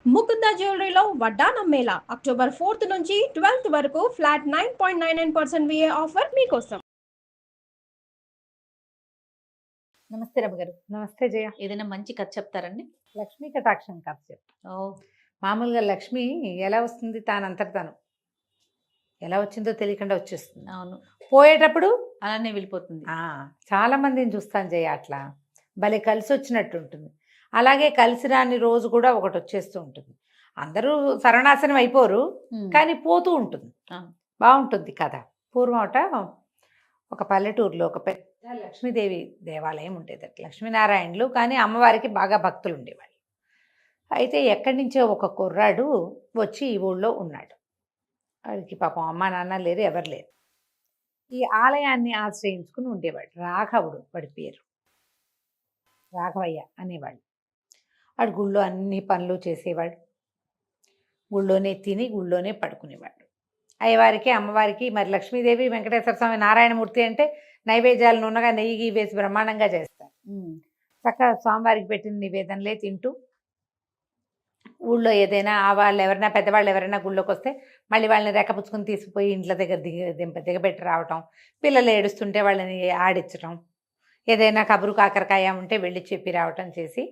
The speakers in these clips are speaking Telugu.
ముకుంద జ్యువెలరీలో వడ్డానం మేళా అక్టోబర్ 4th నుంచి 12th వరకు ఫ్లాట్ 9.99% విఏ ఆఫర్ మీకోసం. నమస్తే రమ్య గారు. నమస్తే జయ. ఏదైనా మంచి కథ చెప్తారండి? లక్ష్మీ కటాక్షం కథ చెప్పు. మామూలుగా లక్ష్మి ఎలా వస్తుంది తానంతట తాను, ఎలా వచ్చిందో తెలియకుండా వచ్చేస్తుంది. అవును, పోయేటప్పుడు అలానే వెళ్ళిపోతుంది. చాలా మందిని చూస్తాను జయ, అట్లా భలే కలిసి వచ్చినట్టు ఉంటుంది. అలాగే కలిసి రాని రోజు కూడా ఒకటి వచ్చేస్తూ ఉంటుంది. అందరూ సర్వనాశనం అయిపోరు, కానీ పోతూ ఉంటుంది. బాగుంటుంది కథ. పూర్వమట ఒక పల్లెటూరులో ఒక పెద్ద లక్ష్మీదేవి దేవాలయం ఉండేది. లక్ష్మీనారాయణులు, కానీ అమ్మవారికి బాగా భక్తులు ఉండేవాళ్ళు. అయితే ఎక్కడి నుంచో ఒక కుర్రాడు వచ్చి ఈ ఊళ్ళో ఉన్నాడు. వాడికి పాపం అమ్మ నాన్న లేరు, ఎవరు లేరు. ఈ ఆలయాన్ని ఆశ్రయించుకుని ఉండేవాడు. రాఘవుడు వాడి పేరు, రాఘవయ్య అనేవాడు. వాడు గుళ్ళో అన్ని పనులు చేసేవాడు. గుళ్ళోనే తిని గుళ్ళోనే పడుకునేవాడు. అయ్యవారికి అమ్మవారికి, మరి లక్ష్మీదేవి వెంకటేశ్వర స్వామి నారాయణమూర్తి అంటే నైవేద్యాలు నూనెగా నెయ్యి వేసి బ్రహ్మాండంగా చేస్తారు. చక్కగా స్వామివారికి పెట్టిన నివేదనలే తింటూ ఊళ్ళో ఏదైనా వాళ్ళు ఎవరైనా పెద్దవాళ్ళు ఎవరైనా గుళ్ళోకి వస్తే మళ్ళీ వాళ్ళని రెక్కపుచ్చుకొని తీసుకుపోయి ఇంట్లో దగ్గర దిగబెట్టి రావటం, పిల్లలు ఏడుస్తుంటే వాళ్ళని ఆడించడం, ఏదైనా కబురు కాకరకాయ ఉంటే వెళ్ళి చెప్పి రావటం చేసి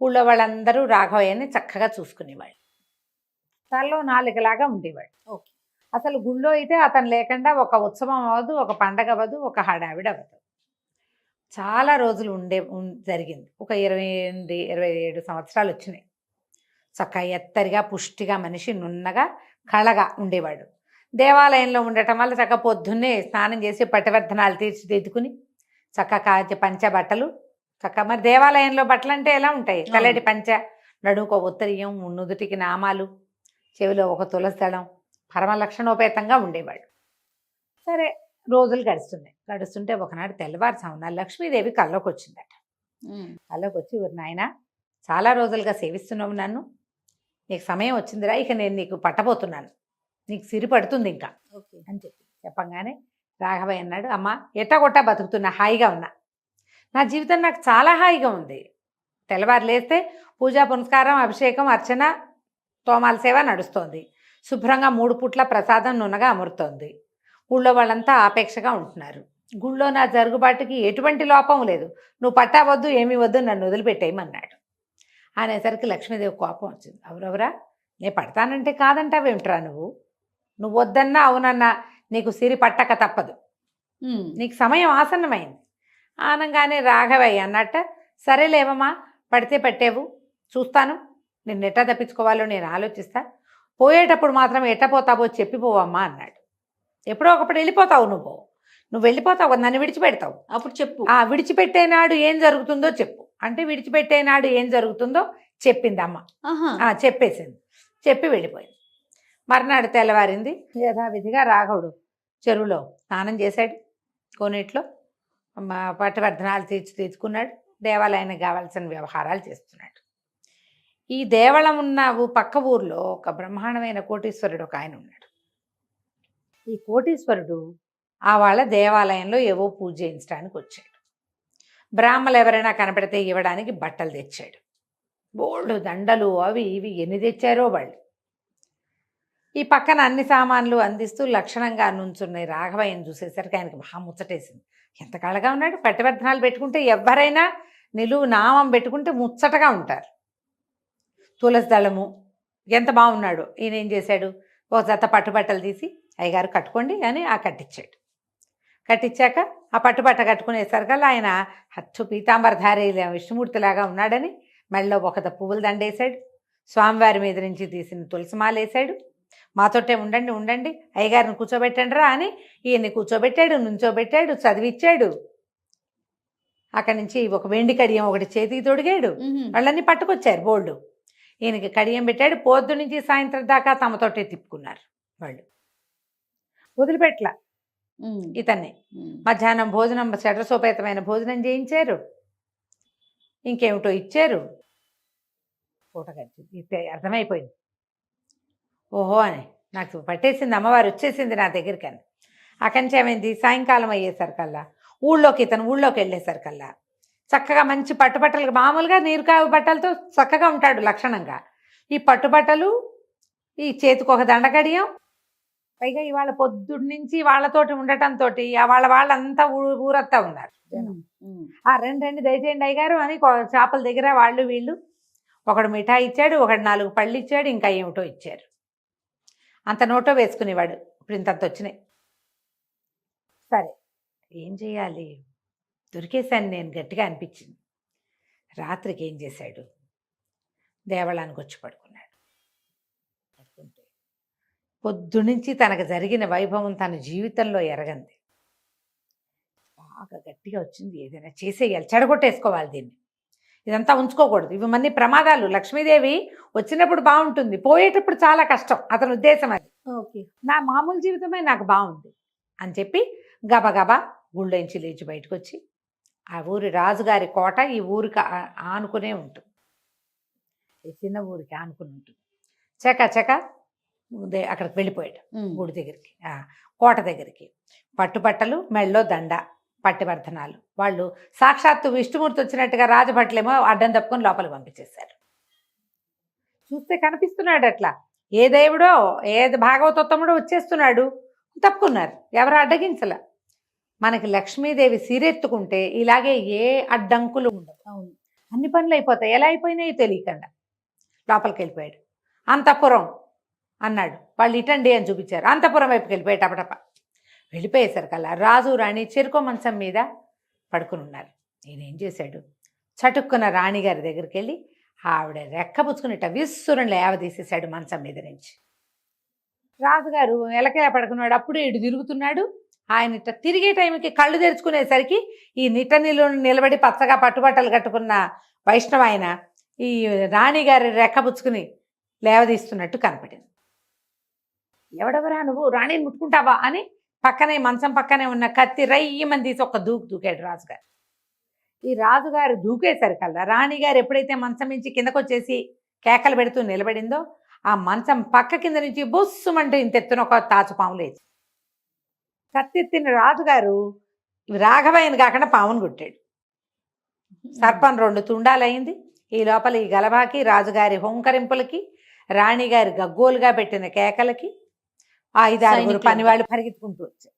ఊళ్ళో వాళ్ళందరూ రాఘవయ్యని చక్కగా చూసుకునేవాళ్ళు. తనలో నాలుగులాగా ఉండేవాడు. ఓకే, అసలు గుళ్ళో అయితే అతను లేకుండా ఒక ఉత్సవం అవ్వదు, ఒక పండగ అవ్వదు, ఒక హడావిడి అవ్వదు. చాలా రోజులు జరిగింది. ఒక 27 సంవత్సరాలు వచ్చినాయి. చక్కగా ఎత్తరిగా పుష్టిగా మనిషి నున్నగా కళగా ఉండేవాడు. దేవాలయంలో ఉండటం వల్ల చక్కగా పొద్దున్నే స్నానం చేసి పటివర్ధనాలు తీర్చిదిద్దుకుని చక్కగా పంచ బట్టలు, చక్కగా మరి దేవాలయంలో బట్టలు అంటే ఎలా ఉంటాయి, తెల్లటి పంచ, నడుముకో ఉత్తరీయం, నుదుటికి నామాలు, చెవిలో ఒక తులసి దళం, పరమలక్షణోపేతంగా ఉండేవాడు. సరే, రోజులు గడుస్తుంటే ఒకనాడు తెల్లవారుజామున లక్ష్మీదేవి కల్లోకి వచ్చిందట. కల్లోకి వచ్చి, ఊరి నాయన చాలా రోజులుగా సేవిస్తున్నావు నన్ను, నీకు సమయం వచ్చిందిరా, ఇక నేను నీకు పట్టబోతున్నాను, నీకు సిరి పడుతుంది ఇంకా అని చెప్పంగానే రాఘవయ్య అన్నాడు, అమ్మ ఎట్టగొట్టా బతుకుతున్నా, హాయిగా ఉన్నా, నా జీవితం నాకు చాలా హాయిగా ఉంది. తెల్లవారు లేస్తే పూజా పునస్కారం, అభిషేకం, అర్చన, తోమాల సేవ నడుస్తోంది. శుభ్రంగా 3 పూట్ల ప్రసాదం నున్నగా అమరుతోంది. ఊళ్ళో వాళ్ళంతా ఆపేక్షగా ఉంటున్నారు. గుళ్ళో నా జరుగుబాటుకి ఎటువంటి లోపం లేదు. నువ్వు పట్టావద్దు, ఏమీ వద్దు, నన్ను వదిలిపెట్టేయమన్నాడు. అనేసరికి లక్ష్మీదేవి కోపం వచ్చింది. ఎవరెవరా, నేను పడతానంటే కాదంటావేమిట్రా, నువ్వు వద్దన్నా అవునన్నా నీకు సిరి పట్టక తప్పదు, నీకు సమయం ఆసన్నమైంది ఆనంగానే రాఘవయ్య అన్నట్ట, సరేలేవమ్మా, పడితే పట్టేవు, చూస్తాను, నిన్ను ఎట్టా తప్పించుకోవాలో నేను ఆలోచిస్తా, పోయేటప్పుడు మాత్రం ఎట్టపోతావో చెప్పిపోవమ్మా అన్నాడు. ఎప్పుడో ఒకప్పుడు వెళ్ళిపోతావు, నువ్వు వెళ్ళిపోతావు, నన్ను విడిచిపెడతావు, అప్పుడు చెప్పు, విడిచిపెట్టేనాడు ఏం జరుగుతుందో చెప్పు అంటే విడిచిపెట్టేనాడు ఏం జరుగుతుందో చెప్పింది అమ్మ. చెప్పేసింది, చెప్పి వెళ్ళిపోయింది. మర్నాడు తెల్లవారింది. యథావిధిగా రాఘవుడు చెరువులో స్నానం చేశాడు, కోనేట్లో పట్టువర్ధనాలు తీర్చుకున్నాడు, దేవాలయానికి కావాల్సిన వ్యవహారాలు చేస్తున్నాడు. ఈ దేవళం ఉన్న పక్క ఊర్లో ఒక బ్రహ్మాండమైన కోటీశ్వరుడు ఒక ఆయన ఉన్నాడు. ఈ కోటీశ్వరుడు ఆ వాళ్ళ దేవాలయంలో ఏవో పూజ చేయించడానికి వచ్చాడు. బ్రాహ్మలు ఎవరైనా కనపడితే ఇవ్వడానికి బట్టలు తెచ్చాడు. బోల్డ్ దండలు అవి ఇవి ఎన్ని తెచ్చారో వాళ్ళు. ఈ పక్కన అన్ని సామాన్లు అందిస్తూ లక్షణంగా నుంచున్నాయి. రాఘవయ్యను చూసేసరికి ఆయనకు మహా ముచ్చటేసింది. ఎంత కళగా ఉన్నాడు, పట్టివర్ధనాలు పెట్టుకుంటే ఎవరైనా నిలువు నామం పెట్టుకుంటే ముచ్చటగా ఉంటారు. తులసి దళము, ఎంత బాగున్నాడు. ఈయన ఏం చేశాడు, ఒక జత పట్టుబట్టలు తీసి అయ్యగారు కట్టుకోండి అని కట్టించాడు. కట్టించాక ఆ పట్టుబట్ట కట్టుకునేసరికల్లా ఆయన హత్తు పీతాంబరధారి విష్ణుమూర్తిలాగా ఉన్నాడని మెళ్ళలో ఒక పువ్వులు దండేశాడు. స్వామివారి మీద నుంచి తీసిన తులసిమాల వేశాడు. మాతోటే ఉండండి, అయ్యగారిని కూర్చోబెట్టండి రా అని ఈయన్ని కూర్చోబెట్టాడు, నుంచోబెట్టాడు, చదివిచ్చాడు. అక్కడి నుంచి ఒక వెండి కడియం ఒకటి చేతికి తొడిగాడు. వాళ్ళన్నీ పట్టుకొచ్చారు బోల్డు. ఈయనకి కడియం పెట్టాడు. పొద్దు నుంచి సాయంత్రం దాకా తమతోటే తిప్పుకున్నారు వాళ్ళు, వదిలిపెట్ల ఇతన్ని. మధ్యాహ్నం భోజనం, షడ్రసోపేతమైన భోజనం చేయించారు, ఇంకేమిటో ఇచ్చారు. పూట గడిచి అర్థమైపోయింది. ఓహో అని నాకు పట్టేసింది, అమ్మవారు వచ్చేసింది నా దగ్గరికి అని. అక్కడి నుంచి ఏమైంది, సాయంకాలం అయ్యేసరికల్లా ఇతను ఊళ్ళోకి వెళ్ళేసరికల్లా చక్కగా మంచి పట్టుబట్టలు, మామూలుగా నీరుకావు బట్టలతో చక్కగా ఉంటాడు లక్షణంగా. ఈ పట్టుబట్టలు, ఈ చేతికి ఒక దండకడియం, పైగా ఇవాళ పొద్దున్న నుంచి వాళ్ళతోటి ఉండటంతో వాళ్ళంతా ఊరంతా ఉన్నారు జనం. ఆ రెండు రెండు దయచేయండి అయ్యగారు అని చేపల దగ్గర వాళ్ళు వీళ్ళు, ఒకడు మిఠాయి ఇచ్చాడు, ఒకడు 4 పళ్ళు ఇచ్చాడు, ఇంకా ఏమిటో ఇచ్చారు. అంత నోటో వేసుకునేవాడు. ఇప్పుడు ఇంతంత వచ్చినాయి. సరే ఏం చేయాలి, దొరికేశాను నేను గట్టిగా అనిపించింది. రాత్రికి ఏం చేశాడు, దేవాలయానికి వచ్చి పడుకున్నాడు. పడుకుంటే పొద్దునుంచి తనకు జరిగిన వైభవం తన జీవితంలో ఎరగంది. బాగా గట్టిగా వచ్చింది, ఏదైనా చేసేయాలి, చెడగొట్టేసుకోవాలి దీన్ని, ఇదంతా ఉంచుకోకూడదు, ఇవి మన్ని ప్రమాదాలు. లక్ష్మీదేవి వచ్చినప్పుడు బాగుంటుంది, పోయేటప్పుడు చాలా కష్టం, అతని ఉద్దేశం అది. ఓకే. నా మామూలు జీవితమే నాకు బాగుంది అని చెప్పి గబగబా గుళ్ళోంచి లేచి బయటకు వచ్చి, ఆ ఊరి రాజుగారి కోట ఈ ఊరికి ఆనుకునే ఉంటుంది, ఈ చిన్న ఊరికి ఆనుకుని ఉంటుంది. చక అక్కడికి వెళ్ళిపోయాడు గుడి దగ్గరికి, కోట దగ్గరికి. పట్టుబట్టలు, మెళ్ళో దండ, పట్టివర్ధనాలు. వాళ్ళు సాక్షాత్తు విష్ణుమూర్తి వచ్చినట్టుగా రాజభట్లేమో అడ్డం తప్పుకొని లోపలికి పంపించేశారు. చూస్తే కనిపిస్తున్నాడు అట్లా, ఏ దేవుడో ఏ భాగవతోత్తముడో వచ్చేస్తున్నాడు, తప్పుకున్నారు, ఎవరు అడ్డగించల. మనకి లక్ష్మీదేవి సీరెత్తుకుంటే ఇలాగే ఏ అడ్డంకులు ఉండవు, అవును. అన్ని పనులు అయిపోతాయి. ఎలా అయిపోయినాయో తెలియకుండా లోపలికి వెళ్ళిపోయాడు. అంతఃపురం అన్నాడు, వాళ్ళు ఇటండి అని చూపించారు. అంతఃపురం వైపుకి వెళ్ళిపోయాడు. టపటప వెళ్ళిపోయేసరికల్లా రాజు రాణి చెరుకో మంచం మీద పడుకుని ఉన్నారు. నేనేం చేశాడు, చటుక్కున రాణిగారి దగ్గరికి వెళ్ళి ఆవిడ రెక్కపుచ్చుకునిట విస్సురుని లేవదీసేశాడు మంచం మీద నుంచి. రాజుగారు ఎలకెలా పడుకున్నాడు, అప్పుడే ఇటు తిరుగుతున్నాడు. ఆయన ఇట్ట తిరిగే టైంకి కళ్ళు తెరుచుకునేసరికి ఈ నిట్టనిలో నిలబడి పచ్చగా పట్టుబట్టలు కట్టుకున్న వైష్ణవ ఆయన ఈ రాణిగారి రెక్కపుచ్చుకుని లేవదీస్తున్నట్టు కనపడింది. ఎవడెవరా నువ్వు, రాణిని ముట్టుకుంటావా అని పక్కనే మంచం పక్కనే ఉన్న కత్తి రయ్యమని తీసి ఒక దూకాడు రాజుగారు. ఈ రాజుగారు దూకేసరికల్లా రాణిగారు ఎప్పుడైతే మంచం నుంచి కిందకు వచ్చేసి కేకలు పెడుతూ నిలబడిందో, ఆ మంచం పక్క కింద నుంచి బొస్సుమంటూ ఇంతెత్తున ఒక తాచుపాము లేచి కత్తెత్తిన రాజుగారు రాఘవయ్యని కాకుండా పామును కొట్టాడు. సర్పం 2 తుండాలయ్యింది. ఈ లోపల ఈ గలభాకి, రాజుగారి హోంకరింపులకి, రాణిగారి గగ్గోలుగా పెట్టిన కేకలకి 5-6 పనివాళ్ళు పరిగెత్తుకుంటూ వచ్చారు.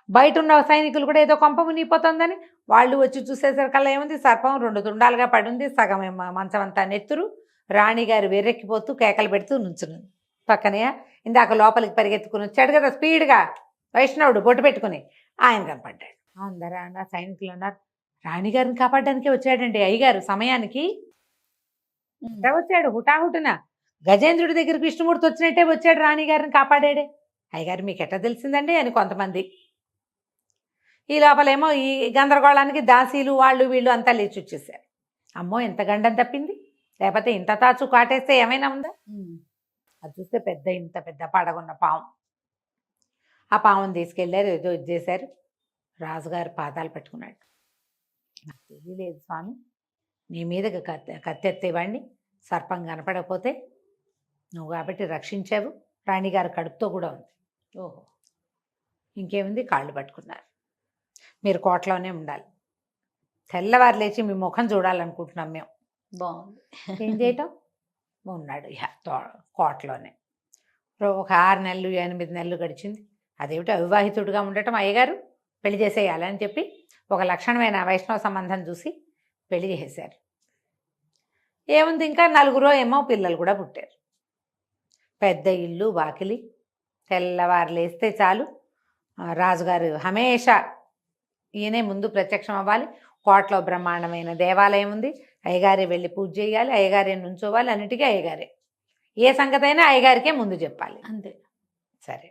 బయట ఉన్న సైనికులు కూడా ఏదో కొంప మునిగిపోతుందని వాళ్ళు వచ్చి చూసేసరికల్లా ఏముంది, సర్పం 2 తుండాలుగా పడింది, సగం మంచం అంతా నెత్తురు. రాణిగారు వెర్రెక్కిపోతూ కేకలు పెడుతూ నుంచుంది. పక్కనే ఇందాక లోపలికి పరిగెత్తుకుని వచ్చాడు కదా స్పీడ్గా వైష్ణవుడు బొట్టు పెట్టుకుని, ఆయన కనపడ్డాడు. అందరూ అన్నారు, సైనికులు అన్నారు, రాణిగారిని కాపాడడానికే వచ్చాడండి అయ్యగారు సమయానికి. వచ్చాడు హుటాహుటున, గజేంద్రుడి దగ్గరికి విష్ణుమూర్తి వచ్చినట్టే వచ్చాడు, రాణిగారిని కాపాడాడే. అయ్యగారు మీకు ఎట్లా తెలిసిందండి అని కొంతమంది. ఈ లోపలేమో ఈ గందరగోళానికి దాసీలు వాళ్ళు వీళ్ళు అంతా లేచి వచ్చేసారు. అమ్మో ఎంత గండం తప్పింది, లేకపోతే ఇంత తాచు కాటేస్తే ఏమైనా ఉందా. అది చూస్తే ఇంత పెద్ద పడగున్న పాము. ఆ పాముని తీసుకెళ్ళారు, ఏదో ఇది చేశారు. రాజుగారు పాదాలు పట్టుకున్నాడు. నాకు తెలియలేదు స్వామి, నీ మీదకి కత్తెత్తేవాడిని, సర్పం కనపడకపోతే నువ్వు కాబట్టి రక్షించావు, రాణిగారు కడుపుతో కూడా ఉంది. ఓహో ఇంకేముంది, కాళ్ళు పట్టుకున్నారు. మీరు కోటలోనే ఉండాలి, తెల్లవారు లేచి మీ ముఖం చూడాలనుకుంటున్నాం మేము. బాగుంది. ఏం చేయటం, ఉన్నాడు కోటలోనే. ఒక 6 నెలలు 8 నెలలు గడిచింది. అదేమిటి అవివాహితుడిగా ఉండటం, అయ్యగారు పెళ్లి చేసేయాలని చెప్పి ఒక లక్షణమైన వైష్ణవ సంబంధం చూసి పెళ్లి చేసేశారు. ఏముంది, ఇంకా 4 ఏమో పిల్లలు కూడా పుట్టారు. పెద్ద ఇల్లు వాకిలి, తెల్లవారు లేస్తే చాలు రాజుగారు హమేషా ఈయనే ముందు ప్రత్యక్షం అవ్వాలి. కోటలో బ్రహ్మాండమైన దేవాలయం ఉంది, అయ్యగారే వెళ్ళి పూజ చేయాలి, అయ్యగారే నుంచోవాలి, అన్నిటికీ అయ్యగారే. ఏ సంగతి అయినా అయ్యగారికే ముందు చెప్పాలి, అంతే. సరే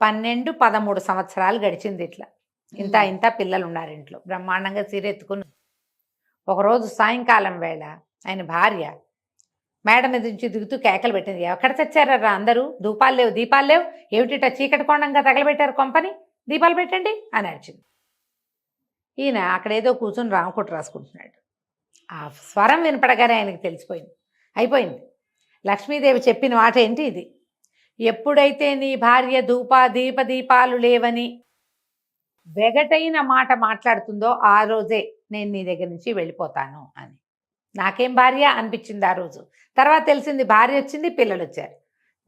12-13 సంవత్సరాలు గడిచింది. ఇట్లా ఇంత పిల్లలు ఉన్నారు ఇంట్లో, బ్రహ్మాండంగా సీరెత్తుకుని. ఒకరోజు సాయంకాలం వేళ ఆయన భార్య మేడ మీద నుంచి దిగుతూ కేకలు పెట్టింది, ఎక్కడ చచ్చారా అందరూ, దీపాలు లేవు ఏమిటిట చీకటి కోణంగా తగలబెట్టారు కొంపని, దీపాలు పెట్టండి అని అరిచింది. ఈయన అక్కడేదో కూర్చొని రామకోట రాసుకుంటున్నాడు. ఆ స్వరం వినపడగానే ఆయనకి తెలిసిపోయింది, అయిపోయింది. లక్ష్మీదేవి చెప్పిన మాట ఏంటి ఇది, ఎప్పుడైతే నీ భార్య దీపాలు లేవని వెగటైన మాట మాట్లాడుతుందో ఆ రోజే నేను నీ దగ్గర నుంచి వెళ్ళిపోతాను అని. నాకేం భార్య అనిపించింది ఆ రోజు. తర్వాత తెలిసింది భార్య వచ్చింది, పిల్లలు వచ్చారు.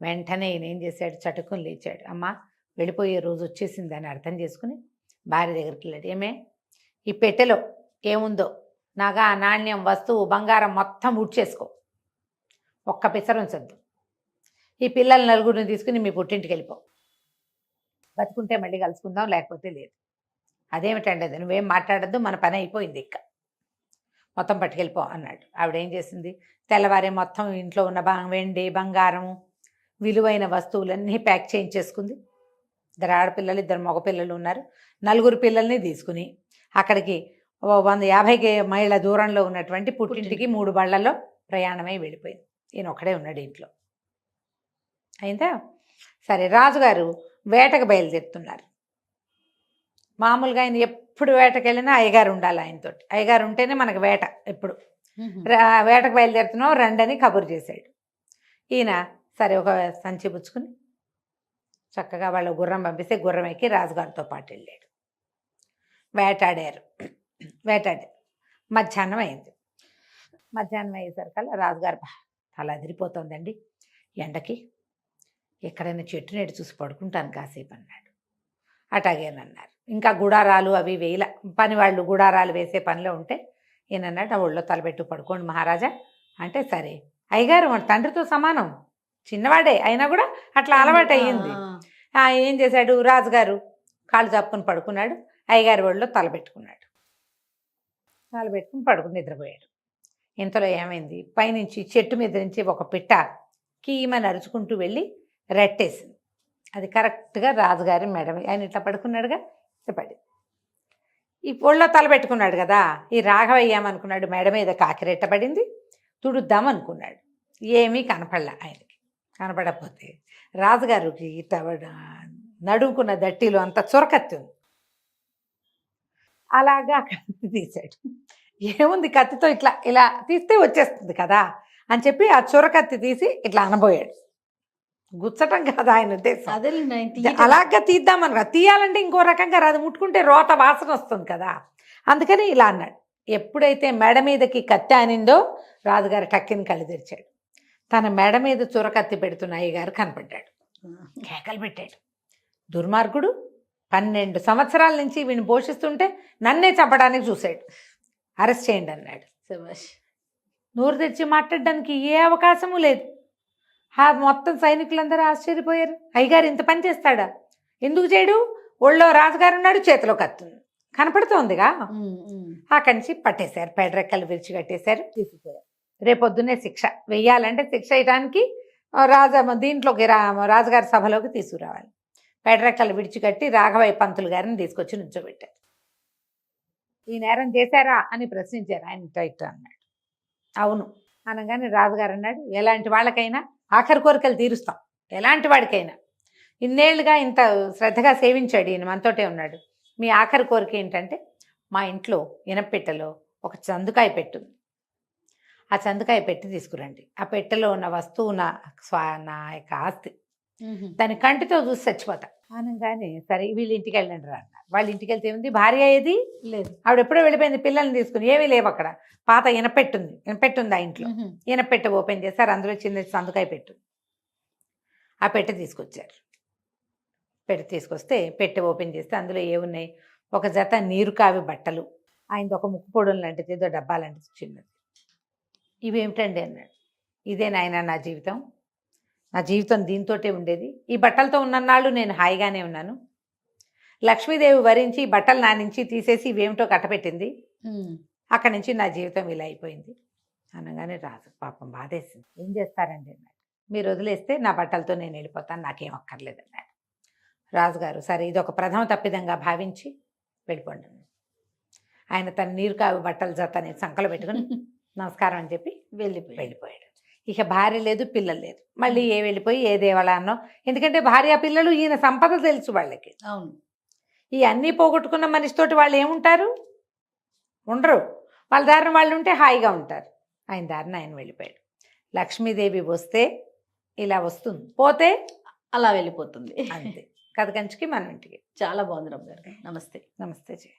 వెంటనే ఈయన ఏం చేశాడు, చటుకుని లేచాడు. అమ్మ వెళ్ళిపోయే రోజు వచ్చేసిందని అర్థం చేసుకుని భార్య దగ్గరికి వెళ్ళాడు. ఏమే, ఈ పెట్టెలో ఏముందో నగ, నాణ్యం, వస్తువు, బంగారం మొత్తం ఉడ్చేసుకో, ఒక్క పిసర ఉంచొద్దు. ఈ పిల్లల నలుగురిని తీసుకుని మీ పుట్టింటికి వెళ్ళిపో, బతుకుంటే మళ్ళీ కలుసుకుందాం, లేకపోతే లేదు. అదేమిటండి అది, నువ్వేం మాట్లాడద్దు, మన పని అయిపోయింది, ఇక్క మొత్తం పట్టుకెళ్ళిపో అన్నాడు. ఆవిడ ఏం చేసింది, తెల్లవారే మొత్తం ఇంట్లో ఉన్న వెండి, బంగారం, విలువైన వస్తువులన్నీ ప్యాక్ చేయించేసుకుంది. 2 ఆడపిల్లలు 2 మగపిల్లలు ఉన్నారు. 4 పిల్లల్ని తీసుకుని అక్కడికి 150 మైళ్ళ దూరంలో ఉన్నటువంటి పుట్టింటికి 3 బళ్ళల్లో ప్రయాణమై వెళ్ళిపోయింది. ఈయన ఒక్కడే ఉన్నాడు ఇంట్లో. అయిందా? సరే, రాజుగారు వేటకు బయలుదేరుతున్నారు. మామూలుగా ఆయన ఎప్పుడు వేటకు వెళ్ళినా అయ్యగారు ఉండాలి ఆయనతోటి. అయ్యగారు ఉంటేనే మనకు వేట. ఎప్పుడు వేటకు బయలుదేరుతున్నాం రండని కబురు చేశాడు. ఈయన సరే ఒక సంచి పుచ్చుకుని చక్కగా వాళ్ళ గుర్రం పంపిస్తే గుర్రం ఎక్కి రాజుగారితో పాటు వెళ్ళాడు. వేటాడారు. మధ్యాహ్నం అయింది. మధ్యాహ్నం అయ్యేసరికల్లా రాజుగారు అలా అదిరిపోతుందండి ఎండకి, ఎక్కడైనా చెట్టు నేడు చూసి పడుకుంటాను కాసేపు అన్నాడు. అటాగేనన్నారు. ఇంకా గుడారాలు అవి వేయల, పని వాళ్ళు గుడారాలు వేసే పనిలో ఉంటే ఈయనన్నాడు, ఆ ఒళ్ళో తలబెట్టు పడుకోండి మహారాజా అంటే, సరే అయ్యగారు మన తండ్రితో సమానం, చిన్నవాడే అయినా కూడా అట్లా అలవాటు అయ్యింది. ఏం చేశాడు, రాజుగారు కాళ్ళు చాపుకొని పడుకున్నాడు, అయ్యగారి ఒళ్ళో తలబెట్టుకుని పడుకుని నిద్రపోయాడు. ఇంతలో ఏమైంది, పైనుంచి చెట్టు మీద నుంచి ఒక పిట్ట కీమని అరుచుకుంటూ వెళ్ళి రెట్టేసింది. అది కరెక్ట్గా రాజుగారి మెడ, ఆయన ఇట్లా పడుకున్నాడుగా, పడి ఈ ఒళ్ళో తలబెట్టుకున్నాడు కదా, ఈ రాఘవయ్య ఏమనుకున్నాడు, మెడ మీద కాకిరెట్ట పడింది, తుడుద్దాం అనుకున్నాడు. ఏమీ కనపడలే ఆయనకి. కనపడకపోతే రాజుగారికి నడుముకున్న దట్టిలో అంత చురకత్తి ఉంది. అలాగా కత్తి తీశాడు. ఏముంది, కత్తితో ఇట్లా ఇలా తీస్తే వచ్చేస్తుంది కదా అని చెప్పి ఆ చురకత్తి తీసి ఇట్లా అనబోయాడు. గుచ్చటం కాదు ఆయన ఉద్దేశం, అలాగా తీద్దామని. తీయాలంటే ఇంకో రకంగా రాదు, ముట్టుకుంటే రోత వాసన వస్తుంది కదా, అందుకని ఇలా అన్నాడు. ఎప్పుడైతే మెడ మీదకి కత్తి అనిందో రాజుగారు టక్కిని కళ్ళు తెరిచాడు. తన మెడ మీద చురకత్తి పెడుతున్న అయ్యగారు కనపడ్డాడు. కేకలు పెట్టాడు, దుర్మార్గుడు, 12 సంవత్సరాల నుంచి వీడిని పోషిస్తుంటే నన్నే చంపడానికి చూశాడు, అరెస్ట్ చేయండి అన్నాడు. నోరు తెరిచి మాట్లాడడానికి ఏ అవకాశము లేదు. మొత్తం సైనికులందరూ ఆశ్చర్యపోయారు. అయ్యగారు ఇంత పని చేస్తాడా, ఎందుకు చేయడు, ఒళ్ళో రాజుగారు ఉన్నాడు, చేతిలో కత్తుంది కనపడుతోందిగా. అక్కడి నుంచి పట్టేశారు, పేడరెక్కలు విరిచి కట్టేశారు, తీసుకుపోయారు. రేపొద్దునే శిక్ష వెయ్యాలంటే శిక్ష వేయడానికి దీంట్లోకి రాజుగారి సభలోకి తీసుకురావాలి. పేడరెక్కలు విడిచికట్టి రాఘవయ్య పంతులు గారిని తీసుకొచ్చి నుంచోబెట్టారు. ఈ నేరం చేశారా అని ప్రశ్నించారు. ఆయన ఇట్ట అన్నాడు. అవును అనగానే రాజుగారు అన్నాడు, ఎలాంటి వాళ్ళకైనా ఆఖరి కోరికలు తీరుస్తాం, ఎలాంటి వాడికైనా. ఇన్నేళ్లుగా ఇంత శ్రద్ధగా సేవించాడు ఈయన, మనతోటే ఉన్నాడు. మీ ఆఖరి కోరిక ఏంటంటే, మా ఇంట్లో ఇనపెట్టెలో ఒక చందుకాయ పెట్టుంది, ఆ చందుకాయ పెట్టి తీసుకురండి. ఆ పెట్టెలో ఉన్న వస్తువు నా యొక్క ఆస్తి, దాని కంటితో చూసి చచ్చిపోతా అనగానే సరే వీళ్ళ ఇంటికి వెళ్ళండి రా అన్నారు. వాళ్ళ ఇంటికి వెళ్తే ఉంది, భార్య ఏది లేదు, ఆవిడ ఎప్పుడో వెళ్ళిపోయింది, పిల్లల్ని తీసుకుని. ఏమీ లేవు అక్కడ, పాత ఇనపెట్టుంది ఆ ఇంట్లో. ఇనపెట్టె ఓపెన్ చేశారు, అందులో చిన్న సందుకాయ పెట్టు. ఆ పెట్టె తీసుకొచ్చారు. పెట్టె తీసుకొస్తే పెట్టె ఓపెన్ చేస్తే అందులో ఏమున్నాయి, ఒక జత నీరు కావి బట్టలు, ఆయనది ఒక ముక్కు పొడులు లాంటిది, ఏదో డబ్బా లాంటిది చిన్నది. ఇవేమిటండి అన్నాడు. ఇదే నాయన నా జీవితం, నా జీవితం దీంతోటే ఉండేది. ఈ బట్టలతో ఉన్నన్నాళ్ళు నేను హాయిగానే ఉన్నాను. లక్ష్మీదేవి వరించి ఈ బట్టలు నా నుంచి తీసేసి ఇవేమిటో కట్టపెట్టింది, అక్కడి నుంచి నా జీవితం ఇలా అయిపోయింది అనగానే రాజు పాపం బాధేసింది. ఏం చేస్తారండి అన్నాడు. మీరు వదిలేస్తే నా బట్టలతో నేను వెళ్ళిపోతాను, నాకేం అక్కర్లేదు అన్నాడు. రాజుగారు సరే ఇది ఒక ప్రథమ తప్పిదంగా భావించి వెళ్ళిపోండి. ఆయన తన నీరు కావి బట్టల జతని సంకలో పెట్టుకుని నమస్కారం అని చెప్పి వెళ్ళిపోయాడు. ఇక భార్య లేదు, పిల్లలు లేదు. మళ్ళీ వెళ్ళిపోయి ఏ దేవాలయాన్నో, ఎందుకంటే భార్య పిల్లలు ఈయన సంపద తెలుసు వాళ్ళకి. అవును, ఈ అన్నీ పోగొట్టుకున్న మనిషితోటి వాళ్ళు ఏముంటారు, ఉండరు. వాళ్ళ దారిన వాళ్ళు ఉంటే హాయిగా ఉంటారు. ఆయన దారిన ఆయన వెళ్ళిపోయాడు. లక్ష్మీదేవి వస్తే ఇలా వస్తుంది, పోతే అలా వెళ్ళిపోతుంది. అంతే. కథ కంచికి మనం ఇంటికి. చాలా బాగుంది రమ్య గారు. నమస్తే. నమస్తే జయ.